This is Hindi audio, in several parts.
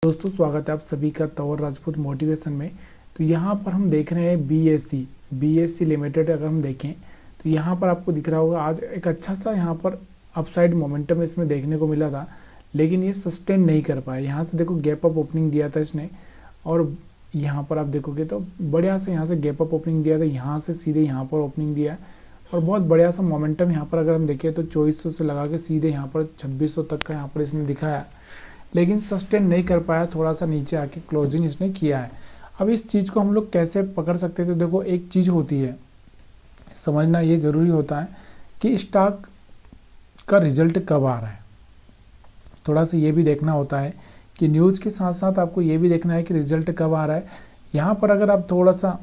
दोस्तों स्वागत है आप सभी का तौर राजपूत मोटिवेशन में। तो यहाँ पर हम देख रहे हैं बीएससी लिमिटेड। अगर हम देखें तो यहाँ पर आपको दिख रहा होगा आज एक अच्छा सा यहाँ पर अपसाइड मोमेंटम इसमें देखने को मिला था, लेकिन ये सस्टेन नहीं कर पाया। यहाँ से देखो गैप अप ओपनिंग दिया था इसने, और यहाँ पर आप देखोगे तो बढ़िया से यहाँ से गैप अप ओपनिंग दिया था, यहाँ से सीधे यहाँ पर ओपनिंग दिया है और बहुत बढ़िया सा मोमेंटम यहाँ पर अगर हम देखें तो 2400 से लगा के सीधे यहाँ पर 2600 तक का यहाँ पर इसने दिखाया, लेकिन सस्टेन नहीं कर पाया। थोड़ा सा नीचे आके क्लोजिंग इसने किया है। अब इस चीज़ को हम लोग कैसे पकड़ सकते हैं? तो देखो एक चीज़ होती है, समझना ये ज़रूरी होता है कि स्टॉक का रिजल्ट कब आ रहा है। थोड़ा सा ये भी देखना होता है कि न्यूज़ के साथ साथ आपको ये भी देखना है कि रिजल्ट कब आ रहा है। यहाँ पर अगर आप थोड़ा सा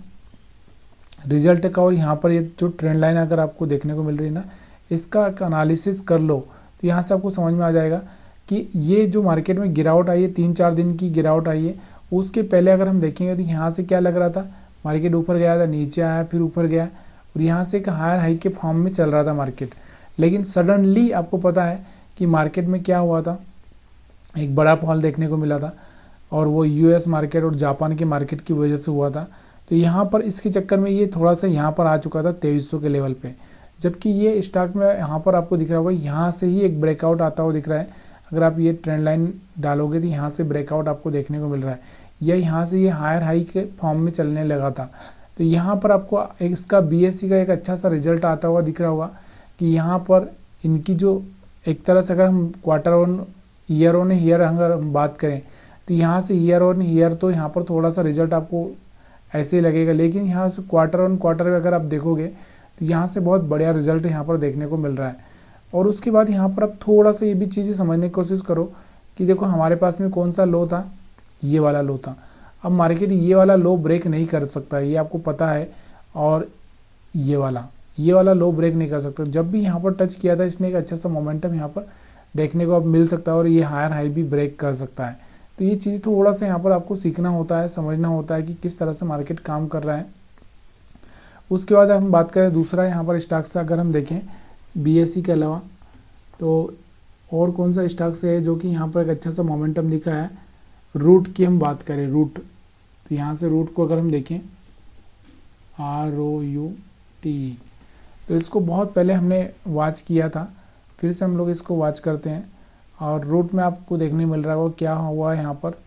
रिजल्ट का और यहाँ पर ये जो ट्रेंड लाइन अगर आपको देखने को मिल रही है ना, इसका एनालिसिस कर लो तो यहाँ से आपको समझ में आ जाएगा कि ये जो मार्केट में गिरावट आई है, 3-4 दिन की गिरावट आई है, उसके पहले अगर हम देखेंगे तो यहाँ से क्या लग रहा था, मार्केट ऊपर गया था, नीचे आया, फिर ऊपर गया और यहाँ से एक हायर हाई के फॉर्म में चल रहा था मार्केट। लेकिन सडनली आपको पता है कि मार्केट में क्या हुआ था, एक बड़ा फॉल देखने को मिला था और वो यूएस मार्केट और जापान के मार्केट की वजह से हुआ था। तो यहाँ पर इसके चक्कर में ये थोड़ा सा यहाँ पर आ चुका था 2300 के लेवल पे, जबकि ये स्टॉक में यहाँ पर आपको दिख रहा होगा यहाँ से ही एक ब्रेकआउट आता हुआ दिख रहा है। अगर आप ये ट्रेंड लाइन डालोगे तो यहाँ से ब्रेकआउट आपको देखने को मिल रहा है, या यहाँ से ये हायर हाई के फॉर्म में चलने लगा था। तो यहाँ पर आपको इसका बीएससी का एक अच्छा सा रिजल्ट आता हुआ दिख रहा होगा कि यहाँ पर इनकी जो एक तरह से अगर हम क्वार्टर ऑन ईयर अगर हम बात करें तो यहाँ से ईयर ऑन ईयर तो यहाँ पर थोड़ा सा रिजल्ट आपको ऐसे ही लगेगा, लेकिन यहाँ से क्वार्टर ऑन क्वार्टर अगर आप देखोगे तो यहाँ से बहुत बढ़िया रिजल्ट यहाँ पर देखने को मिल रहा है। और उसके बाद यहाँ पर आप थोड़ा सा ये भी चीज़ें समझने की कोशिश करो कि देखो हमारे पास में कौन सा लो था, ये वाला लो था। अब मार्केट ये वाला लो ब्रेक नहीं कर सकता, ये आपको पता है, और ये वाला लो ब्रेक नहीं कर सकता। जब भी यहाँ पर टच किया था इसने एक अच्छा सा मोमेंटम यहाँ पर देखने को अब मिल सकता है और ये हायर हाई भी ब्रेक कर सकता है। तो ये चीज़ थोड़ा सा यहाँ पर आपको सीखना होता है, समझना होता है कि किस तरह से मार्केट काम कर रहा है। उसके बाद हम बात करें दूसरा यहाँ पर स्टॉक से, अगर हम देखें बीएससी के अलावा तो और कौन सा स्टॉक से है जो कि यहाँ पर एक अच्छा सा मोमेंटम दिखा है। रूट की हम बात करें, रूट, तो यहाँ से रूट को अगर हम देखें ROUT, तो इसको बहुत पहले हमने वॉच किया था, फिर से हम लोग इसको वॉच करते हैं और रूट में आपको देखने मिल रहा होगा क्या हुआ है। यहाँ पर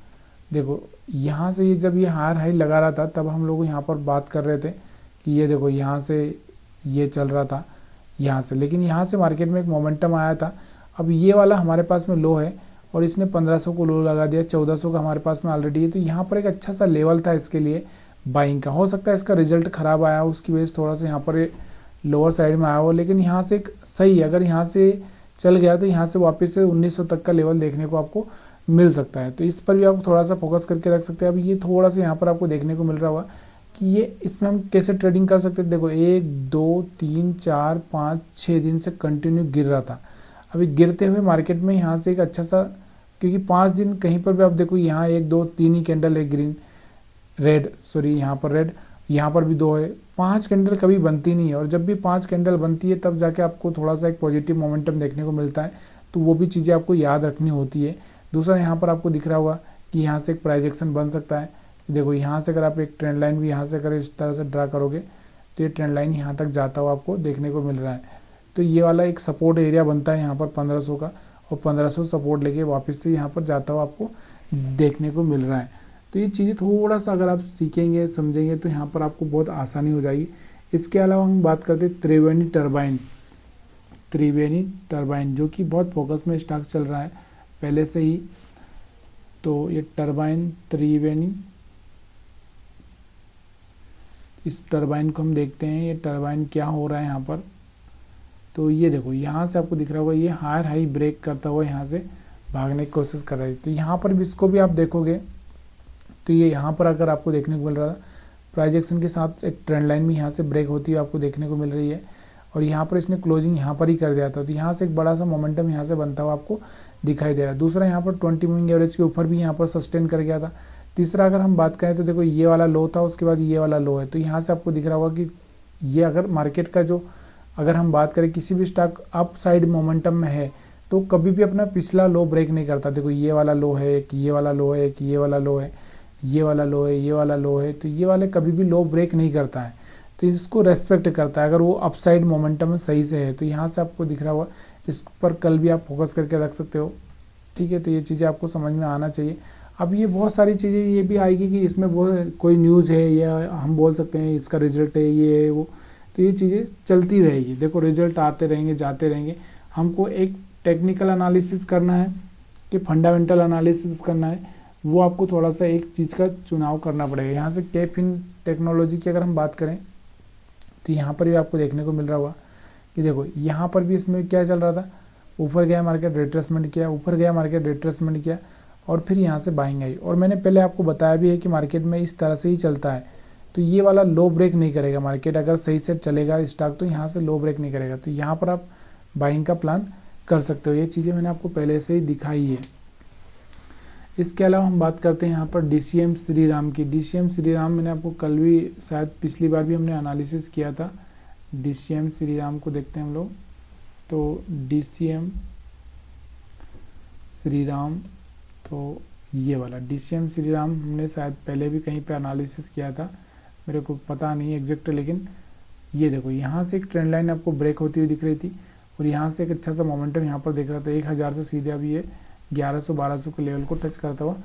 देखो यहाँ से ये जब ये हायर हाई लगा रहा था तब हम लोग यहाँ पर बात कर रहे थे कि ये देखो यहाँ से ये चल रहा था यहाँ से, लेकिन यहाँ से मार्केट में एक मोमेंटम आया था। अब ये वाला हमारे पास में लो है और इसने 1500 को लो लगा दिया, 1400 का हमारे पास में ऑलरेडी है। तो यहाँ पर एक अच्छा सा लेवल था इसके लिए बाइंग का। हो सकता है इसका रिजल्ट ख़राब आया, उसकी वजह से थोड़ा सा यहाँ पर लोअर साइड में आया हो, लेकिन यहाँ से एक सही, अगर यहाँ से चल गया तो यहाँ से वापस से 1900 तक का लेवल देखने को आपको मिल सकता है। तो इस पर भी आप थोड़ा सा फोकस करके रख सकते हैं। अब ये थोड़ा सा यहाँ पर आपको देखने को मिल रहा होगा कि ये इसमें हम कैसे ट्रेडिंग कर सकते हैं। देखो 1 2 3 4 5 6 दिन से कंटिन्यू गिर रहा था। अभी गिरते हुए मार्केट में यहाँ से एक अच्छा सा, क्योंकि 5 दिन कहीं पर भी आप देखो यहाँ 1 2 3 ही कैंडल है ग्रीन, रेड, सॉरी यहाँ पर रेड, यहाँ पर भी 2 है। 5 कैंडल कभी बनती नहीं है, और जब भी 5 कैंडल बनती है तब जाके आपको थोड़ा सा एक पॉजिटिव मोमेंटम देखने को मिलता है। तो वो भी चीज़ें आपको याद रखनी होती है। दूसरा यहाँ पर आपको दिख रहा होगा कि यहाँ से एक प्राइस एक्शन बन सकता है। देखो यहाँ से अगर आप एक ट्रेंड लाइन भी यहाँ से अगर इस तरह से ड्रा करोगे तो ये ट्रेंड लाइन यहाँ तक जाता हुआ आपको देखने को मिल रहा है। तो ये वाला एक सपोर्ट एरिया बनता है यहाँ पर 1500 का, और 1500 सपोर्ट लेके वापस से यहाँ पर जाता हुआ आपको देखने को मिल रहा है। तो ये चीज़ें थोड़ा सा अगर आप सीखेंगे समझेंगे तो यहाँ पर आपको बहुत आसानी हो जाएगी। इसके अलावा हम बात करते हैं त्रिवेणी टरबाइन, जो कि बहुत फोकस में स्टॉक चल रहा है पहले से ही। तो ये त्रिवेणी, इस टरबाइन को हम देखते हैं, ये टरबाइन क्या हो रहा है यहाँ पर। तो ये देखो यहाँ से आपको दिख रहा होगा ये हायर हाई ब्रेक करता हुआ यहाँ से भागने की कोशिश कर रहा है। तो यहाँ पर भी इसको भी आप देखोगे तो ये यहाँ पर अगर आपको देखने को मिल रहा था प्राइस एक्शन के साथ एक ट्रेंड लाइन भी यहाँ से ब्रेक होती है आपको देखने को मिल रही है, और यहाँ पर इसने क्लोजिंग यहाँ पर ही कर दिया था। तो यहाँ से एक बड़ा सा मोमेंटम यहाँ से बनता हुआ आपको दिखाई दे रहा है। दूसरा यहाँ पर 20 मूविंग एवरेज के ऊपर भी यहाँ पर सस्टेन कर गया था। तीसरा अगर हम बात करें तो देखो ये वाला लो था, उसके बाद ये वाला लो है। तो यहाँ से आपको दिख रहा होगा कि ये अगर मार्केट का जो, अगर हम बात करें किसी भी स्टॉक अप साइड मोमेंटम में है तो कभी भी अपना पिछला लो ब्रेक नहीं करता। देखो ये वाला लो है, एक ये वाला लो है, एक ये वाला लो है, ये वाला लो है, ये वाला लो है, तो ये वाले कभी भी लो ब्रेक नहीं करता है, तो इसको रेस्पेक्ट करता है अगर वो अपसाइड मोमेंटम में सही से है। तो यहाँ से आपको दिख रहा होगा, इस पर कल भी आप फोकस करके रख सकते हो, ठीक है। तो ये चीज़ें आपको समझ में आना चाहिए। अब ये बहुत सारी चीज़ें ये भी आएगी कि इसमें बहुत कोई न्यूज़ है या हम बोल सकते हैं इसका रिजल्ट है, ये है वो, तो ये चीज़ें चलती रहेगी। देखो रिजल्ट आते रहेंगे, जाते रहेंगे। हमको एक टेक्निकल एनालिसिस करना है कि फंडामेंटल एनालिसिस करना है, वो आपको थोड़ा सा एक चीज़ का चुनाव करना पड़ेगा। यहाँ से कैफिन टेक्नोलॉजी की अगर हम बात करें तो यहाँ पर भी आपको देखने को मिल रहा होगा कि देखो यहाँ पर भी इसमें क्या चल रहा था, ऊपर गया मार्केट रिट्रेसमेंट किया, ऊपर गया मार्केट रिट्रेसमेंट किया, और फिर यहाँ से बाइंग आई। और मैंने पहले आपको बताया भी है कि मार्केट में इस तरह से ही चलता है, तो ये वाला लो ब्रेक नहीं करेगा मार्केट। अगर सही से चलेगा स्टॉक तो यहाँ से लो ब्रेक नहीं करेगा, तो यहाँ पर आप बाइंग का प्लान कर सकते हो। ये चीज़ें मैंने आपको पहले से ही दिखाई है। इसके अलावा हम बात करते हैं यहाँ पर DCM श्रीराम की। DCM श्रीराम मैंने आपको कल भी, शायद पिछली बार भी हमने एनालिसिस किया था। DCM श्रीराम को देखते हैं हम लोग। तो DCM श्रीराम, तो ये वाला DCM श्रीराम हमने शायद पहले भी कहीं पे एनालिसिस किया था, मेरे को पता नहीं एग्जैक्ट, लेकिन ये देखो यहाँ से एक ट्रेंड लाइन आपको ब्रेक होती हुई दिख रही थी, और यहाँ से एक अच्छा सा मोमेंटम यहाँ पर दिख रहा था। 1000 से सीधे अभी ये 1100-1200 के लेवल को टच करता हुआ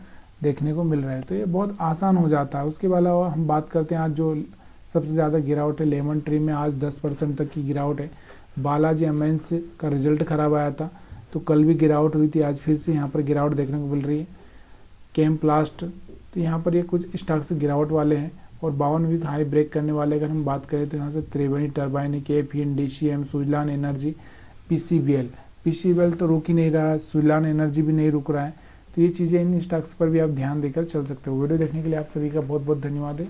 देखने को मिल रहा है, तो ये बहुत आसान हो जाता है। उसके अलावा हम बात करते हैं आज जो सबसे ज़्यादा गिरावट है, लेमन ट्री में आज 10% तक की गिरावट है। बालाजी एमाइंस का रिजल्ट खराब आया था, तो कल भी गिरावट हुई थी, आज फिर से यहाँ पर गिरावट देखने को मिल रही है। केमप्लास्ट, तो यहाँ पर ये कुछ स्टॉक से गिरावट वाले हैं, और 52 वीक हाई ब्रेक करने वाले अगर हम बात करें तो यहाँ से त्रिवेणी टर्बाइन, कैफिन, DCM, सुजलान एनर्जी, PCBL तो रुक ही नहीं रहा, सुजलान एनर्जी भी नहीं रुक रहा है। तो ये चीज़ें, इन स्टॉक्स पर भी आप ध्यान देकर चल सकते हो। वीडियो देखने के लिए आप सभी का बहुत बहुत धन्यवाद है।